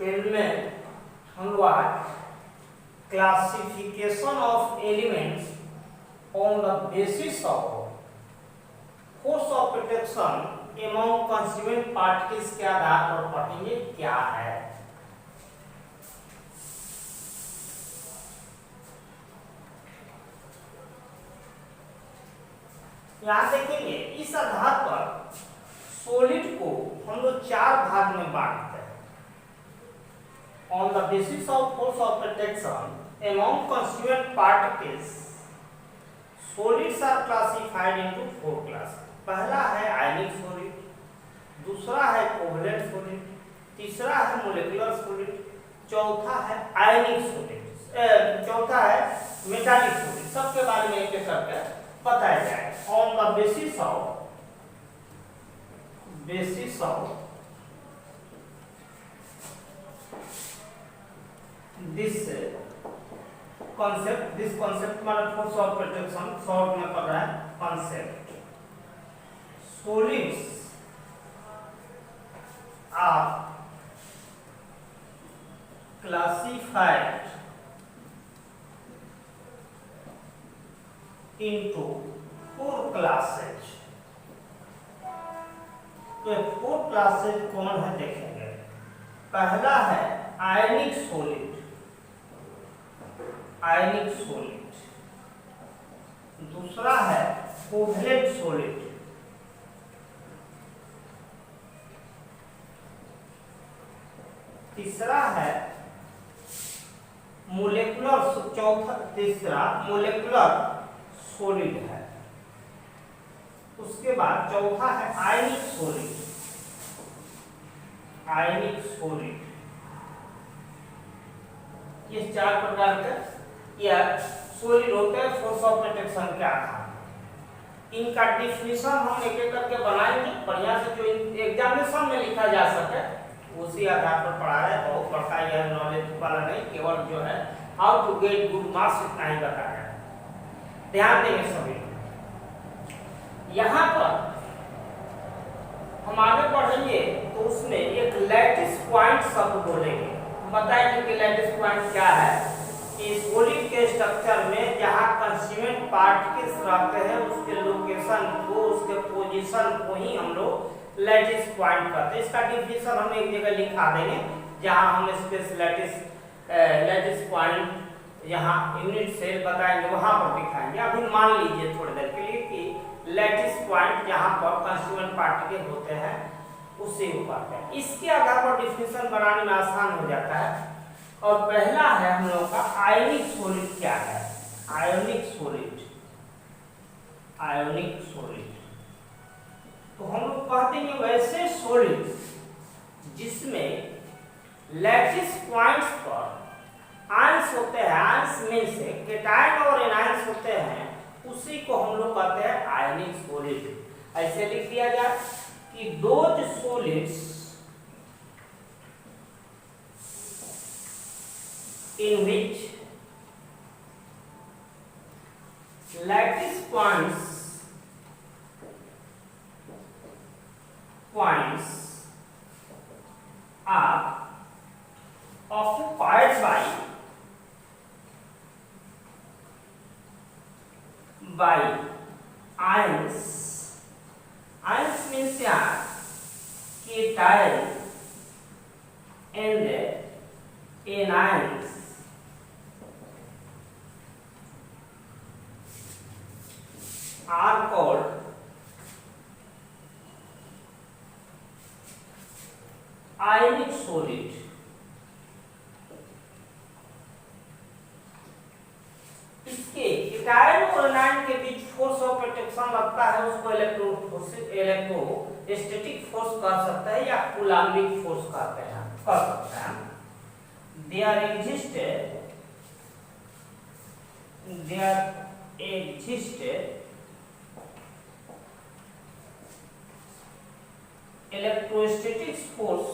Film में हम लोग आज classification of elements on the basis of force of protection among constituent particles के आधार पर पढ़ेंगे क्या है। यहां देखेंगे इस आधार पर सॉलिड को हम लोग चार भाग में बांटते हैं। On the basis of force of protection among constituent particles solids are classified into four class. पहला है आयनिक सॉलिड, दूसरा है कोवलेंट सॉलिड, तीसरा है मोलिकुलर सॉलिड, चौथा है आयनिक सॉलिड, चौथा है मेटालिक सॉलिड। सबके बारे में एक एक करके बताया जाए। On the basis of this concept मतलब फोर्स ऑफ प्रोटेक्शन शॉर्ट में पढ़ रहा है concept solids are classified into four classes। तो फोर क्लासेज कौन है देखेंगे। पहला है आयनिक सॉलिड, दूसरा है कोवलेंट सॉलिड, तीसरा है तीसरा मोलिकुलर सॉलिड है। उसके बाद चौथा है आयनिक सॉलिड। ये चार प्रकार के यह सॉलिड होते हैं फोर्स ऑफ प्रोटेक्शन के आधार। इनका डिफिनीशन हम एक एक करके बनाएंगे बढ़िया से, जो एग्जामिनेशन में लिखा जा सके उसी आधार पर पढ़ा रहे। बहुत बड़का यह नॉलेज वाला नहीं, केवल जो है how to get good marks इतना ही बता रहे हैं। ध्यान देंगे सभी। यहाँ पर हम आगे बढ़ेंगे तो उसमें एक लैटिस पॉइंट शब्द बोलेंगे। बताएंगे कि लैटिस पॉइंट क्या है। कि सॉलिड के स्ट्रक्चर में जहाँ कंस्टिट्यूएंट पार्टिकल्स रहते हैं उसके लोकेशन को, उसके पोजीशन को ही हम लोग लैटिस पॉइंट कहते हैं। इसका डिफिनीशन हम एक जगह लिखा देंगे जहाँ हम स्पेस लैटिस पॉइंट यहाँ यूनिट सेल बताएंगे वहां पर दिखाएंगे। अभी मान लीजिए थोड़ी देर के लिए कि लैटिस पॉइंट जहां पर कंस्टिट्यूएंट पार्टिकल होते हैं उसी ऊपर है। इसके आधार पर डिफिनीशन बनाने में आसान हो जाता है। और पहला है हम लोगों का आयनिक सॉलिड। क्या है आयनिक सॉलिड? तो हम लोग कहते हैं वैसे सॉलिड जिसमें लैटिस पॉइंट्स पर आयंस होते हैं, आयंस मींस केटायन और एनायंस होते हैं, उसी को हम लोग कहते हैं आयनिक सॉलिड। ऐसे लिख दिया जाए कि those solids in which lattice points are occupied by ions. Ions means यहाँ cation and anions are called ionic solid। इसके cation और एनायन के बीच फोर्स ऑफ प्रोटेक्शन लगता है, उसको इलेक्ट्रोस्टैटिक फोर्स कह सकते हैं या कूलम्बिक फोर्स कहते हैं, कह सकते हैं। There existed इलेक्ट्रोस्टैटिक फोर्स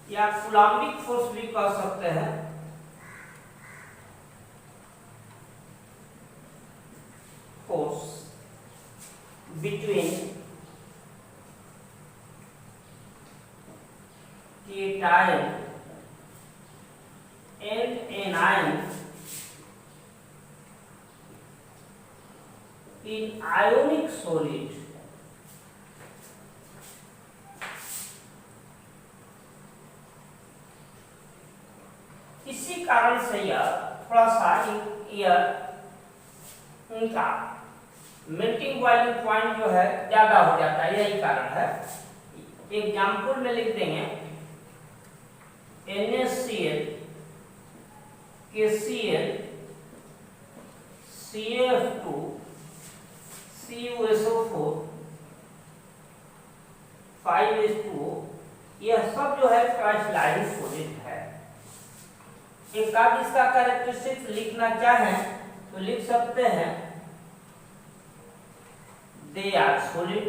या कूलम्बिक फोर्स भी कह सकते हैं। Force between cation and anion in ionic solid इसी कारण से यह थोड़ा सा इनका मेल्टिंग बॉइलिंग पॉइंट जो है ज्यादा हो जाता है, यही कारण है। एग्जाम्पल में लिख देंगे NaCl KCl CaF2 CuSO4 5H2O, यह सब जो है क्राइस्टलाइन सॉलिड है। एक आप इसका कैरेक्टरिस्टिक्स लिखना चाहें तो लिख सकते हैं दे आर सॉलिड,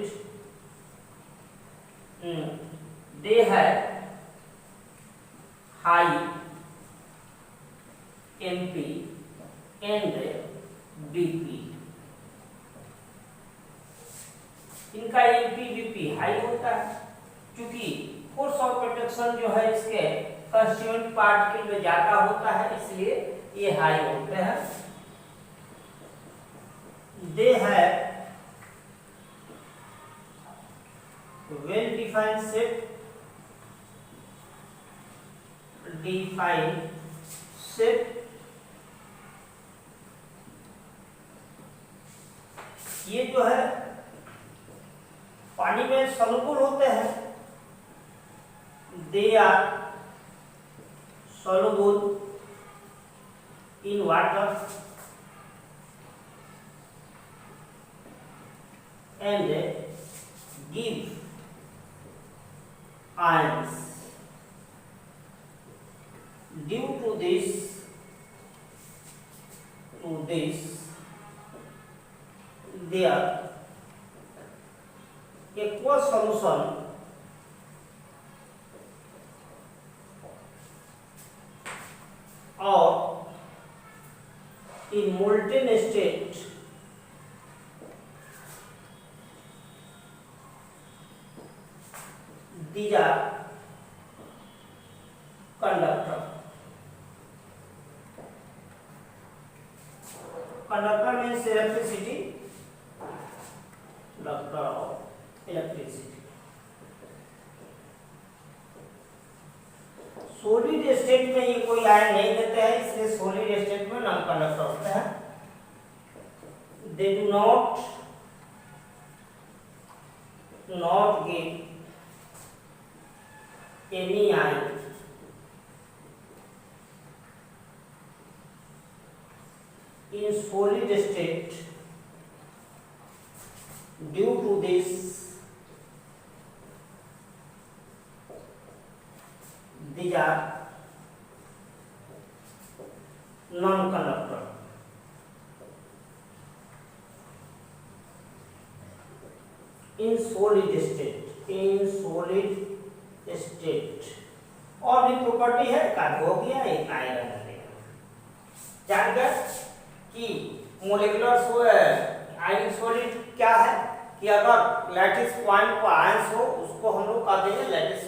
दे है हाई MP एंड BP, इनका MP BP हाई होता है, क्योंकि फोर्स ऑफ प्रोटेक्शन जो है इसके कंस्टिट्यूएंट पार्टिकल में ज्यादा होता है, इसलिए ये हाई होते हैं। दे है वेल डिफाइंड शेप, ये जो है पानी में सॉल्युबल होते हैं। They are soluble in water and give ions. Due to this their aqueous solution or in molten state these are conductor means electricity, conductor of electricity। Solid state में ये कोई आयन नहीं देते हैं, इसलिए सॉलिड स्टेट में non conductor होते हैं। They do not give any ion in solid state due to this these are non-conductor। in solid state और भी प्रॉपर्टी है, कार्बो हो गया, एक आयरन है। जान गए कि मोलिकुलर आयनिक सॉलिड क्या है, कि अगर लैटिस पॉइंट पर आयंस हो उसको हम लोग कह देंगे लैटिस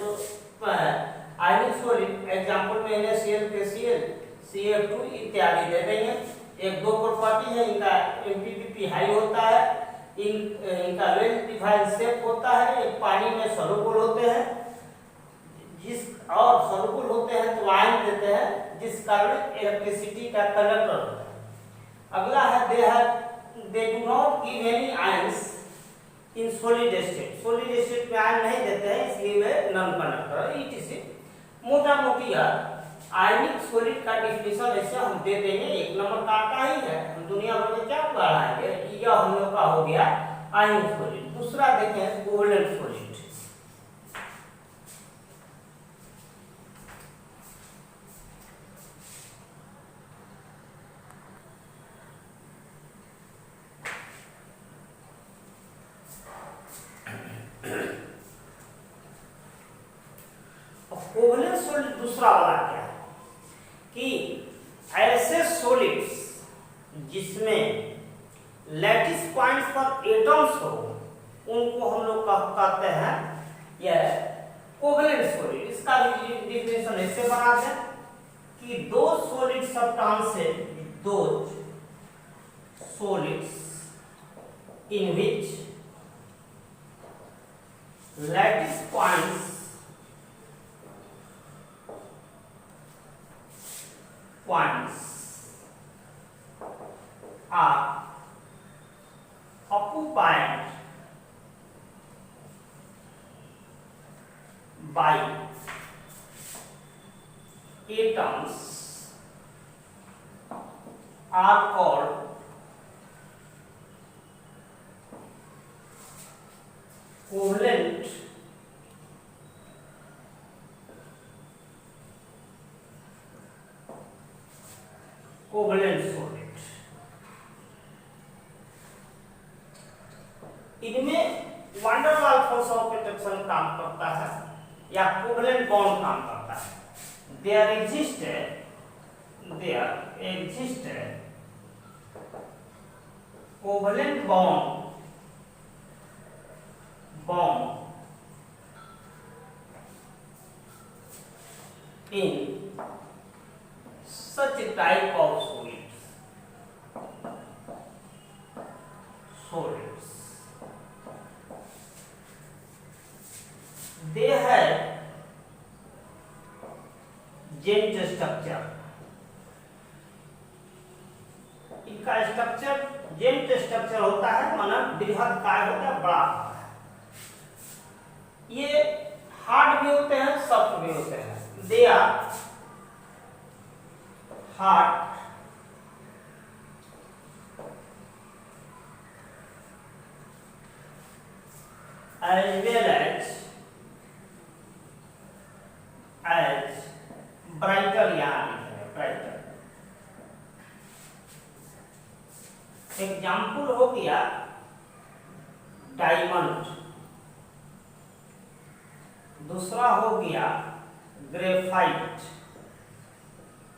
आयनिक सॉलिड। एग्जांपल में NaCl KCl CF2 इत्यादि दे देंगे। एक दो प्रॉपर्टी है, इनका MPPP हाई होता है, इनका वेल डिफाइंड शेप होता है, एक पानी में सॉल्युबल होते हैं, जिस और सॉल्युबल होते हैं तो आयन देते हैं, जिस कारण इलेक्ट्रिसिटी का कंडक्टर होता है। अगला है दे do not give any ions in solid state में आयन नहीं देते हैं, इसलिए वे नॉन कंडक्टर है। मोटा मोटी आयनिक सॉलिड का डिफिनेशन ऐसे हम दे देंगे, एक नंबर का आता ही है, हम दुनिया भर में क्या पढ़ाएंगे। यह हम लोग का हो गया आयनिक सॉलिड। दूसरा देखें कोवेलेंट सॉलिड। कोवेलेंट सॉलिड दूसरा वाला क्या है कि ऐसे सॉलिड्स जिसमें लैटिस पॉइंट्स पर एटम्स हो उनको हम लोग कहते हैं यह कोवेलेंट सॉलिड। इसका डिफिनेशन ऐसे बना दें कि दो सॉलिड सब्सटेंसेस, दो solids in which lattice points are occupied by atoms are called covalent solid। इनमें van der Waals force of attraction काम करता है या कोवलेंट बॉन्ड काम करता है। There exist covalent bond in such type of solids they have giant structure. इनका structure giant structure होता है, माना बृहद काय होता है, बड़ा होता है। ये हार्ड भी होते हैं, सॉफ्ट भी होते हैं। They are hard as well as brighter. यहाँ लिखे ब्राइटर। एग्जाम्पल हो गया डायमंड, दूसरा हो गया ग्रेफाइट,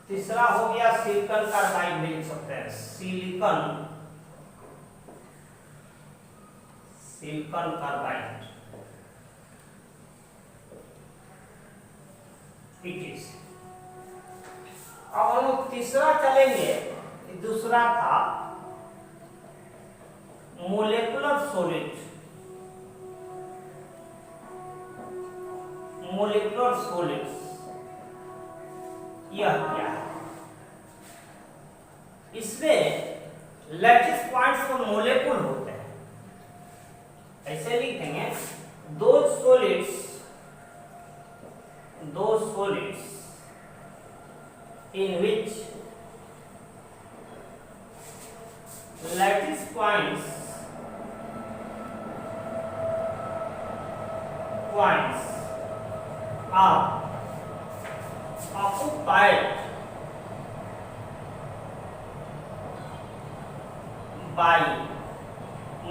तीसरा हो गया सिलिकॉन कार्बाइड भी लिख सकते हैं, सिलिकॉन कार्बाइड। It is. अब हम लोग तीसरा चलेंगे, दूसरा था मोलेकुलर सॉलिड। मोलेकुलर सॉलिड्स यह क्या है? इसमें लैटिस पॉइंट्स पर मोलेकुल होते हैं। ऐसे लिख देंगे दो solids in which lattice points are occupied by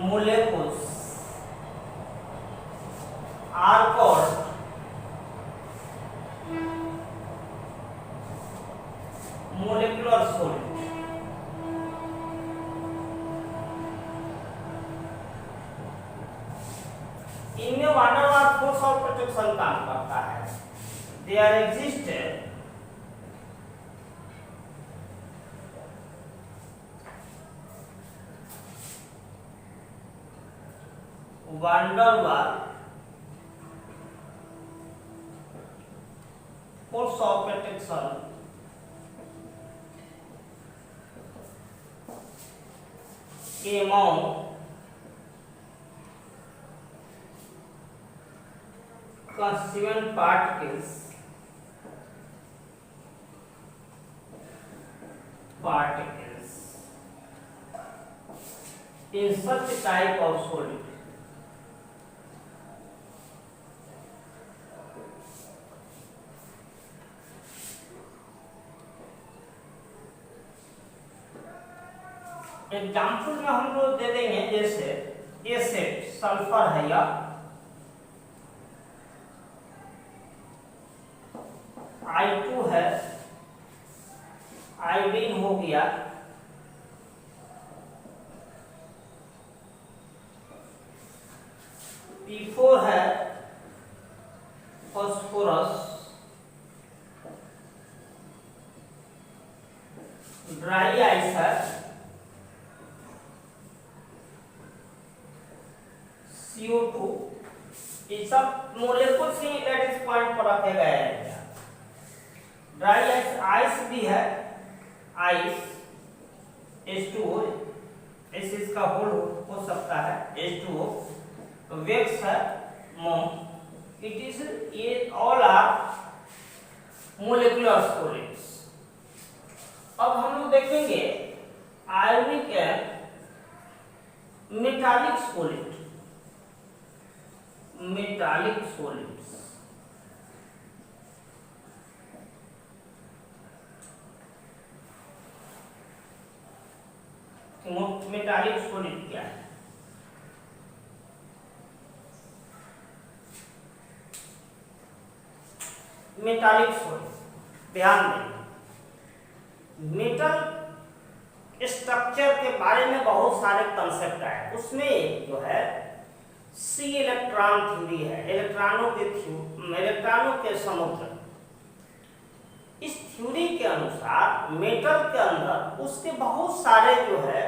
molecules are called molecular solid. इनमें van der Waals force of protection काम करता है। There exist van der Waals force of protection among constituent particles in such type of solid। Example में हम लोग दे देंगे, जैसे acid sulphur है या I2 है, आयोडीन हो गया, P4 है फॉस्फोरस, ड्राई आइस है CO2, ये सब मोलेकुल्स ही लैटिस पॉइंट पर रखे गए हैं। ड्राई आइस, आइस भी है, आइस H2O, इसका होल हो सकता है H2O, वेक्स है मोम, इट इज, ये ऑल आर मोलिकुलर सॉलिड्स। अब हम लोग देखेंगे ionic and metallic solid, metallic solids. Metallic solid क्या है? मेटालिक सॉलिड, ध्यान दें, मेटल स्ट्रक्चर के बारे में बहुत सारे कंसेप्ट आए, उसमें एक जो है सी इलेक्ट्रॉन थ्योरी है, इलेक्ट्रॉनों के समुद्र। इस थ्योरी के अनुसार मेटल के अंदर उसके बहुत सारे जो है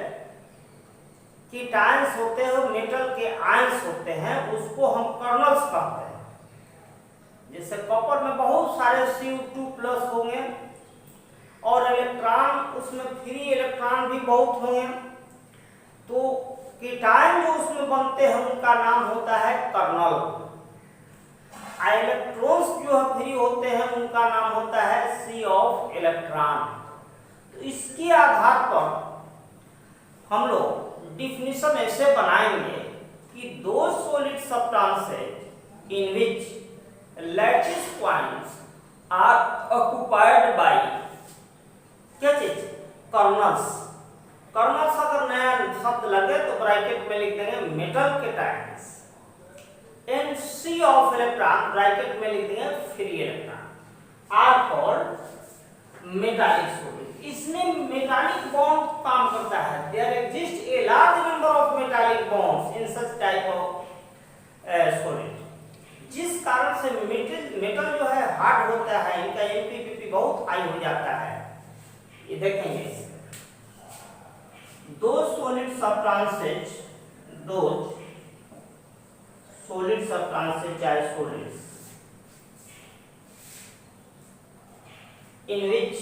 कीटायंस होते हैं, मेटल के आयंस होते हैं, उसको हम कर्नल्स कहते हैं। जैसे कॉपर में बहुत सारे Cu2+ होंगे और इलेक्ट्रॉन, उसमें फ्री इलेक्ट्रॉन भी बहुत होंगे, तो कीटायन जो उसमें बनते हैं उनका नाम होता है कर्नल। इलेक्ट्रॉन्स जो फ्री होते हैं उनका नाम होता है C ऑफ इलेक्ट्रॉन। तो इसके आधार पर हम लोग डिफिनेशन ऐसे बनाएंगे कि दो solid substances in which lattice points are occupied by क्या चीज? कर्नल्स। कर्नल्स अगर नया शब्द लगे तो ब्रैकेट में लिख देंगे metal cations, and C of electron bracket में लिख देंगे free electron, are called metallic solid. इसमें मेटालिक बॉन्ड काम करता है। There exist a large number of metallic bonds in such type of solid, जिस कारण से मेटल जो है हार्ड होता है, इनका MPPP बहुत हाई हो जाता है। ये देखेंगे दो सॉलिड सब्सटेंसेज, दो सॉलिड सब्सटेंसेज चाहे solids in which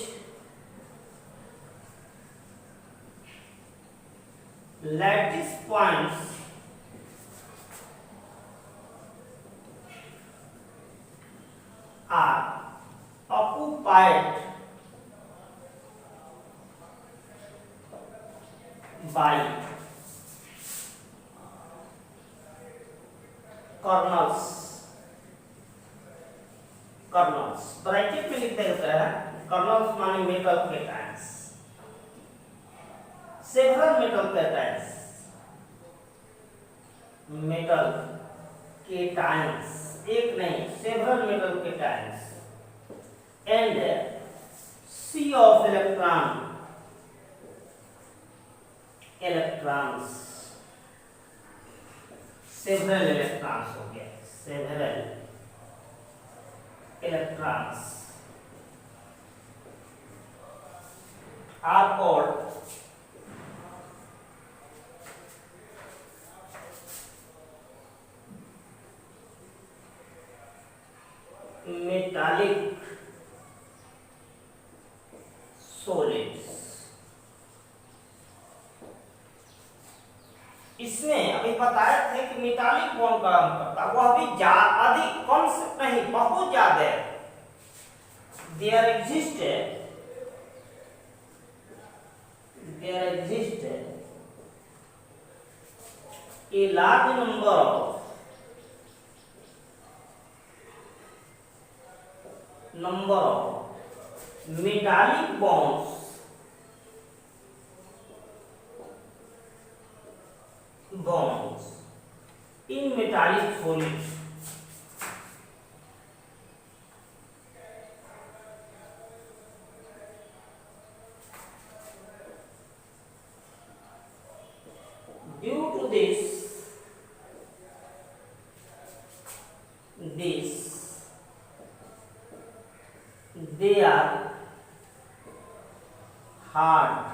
lattice points are occupied by kernels. Kernels bracket में लिख देते हैं, कर्नल्स माने metal cations, several metal cations, metal cations, एक नहीं several metal cations, and C of electron, electrons, several electrons हो गया, several electrons are called metallic solids. इसमें अभी बताए थे कि मेटालिक बॉन्ड काम करता, वह भी अधिक कम से नहीं बहुत ज्यादा। There exist a large number of metallic bonds in metallic solids. Due to this they are hard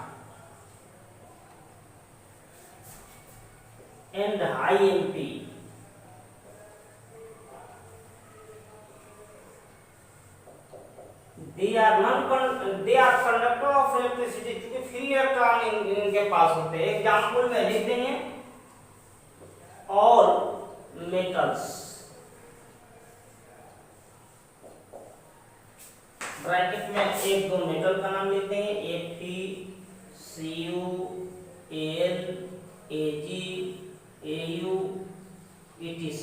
and high MP. They are conductor of electricity. क्योंकि फ्री इलेक्ट्रॉन इनके पास होते हैं। एग्जाम्पल में लिख देंगे all metals, ब्रैकेट में एक दो मेटल का नाम लिख देंगे Fe, Cu, Al, Ag, AU, ETC।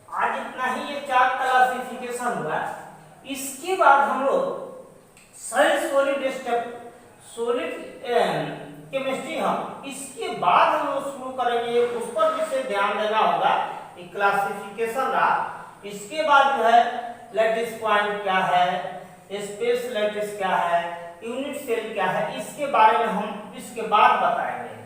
आज इतना ही, ये 4 क्लासिफिकेशन हुआ। इसके बाद हम लोग सॉलिड केमिस्ट्री हम इसके बाद हम लोग शुरू करेंगे। उस पर जिसे ध्यान देना होगा कि क्लासिफिकेशन रहा, इसके बाद जो है लैटिस पॉइंट क्या है, स्पेस लैटिस क्या है, यूनिट सेल क्या है, इसके बारे में हम इसके बाद बताएंगे।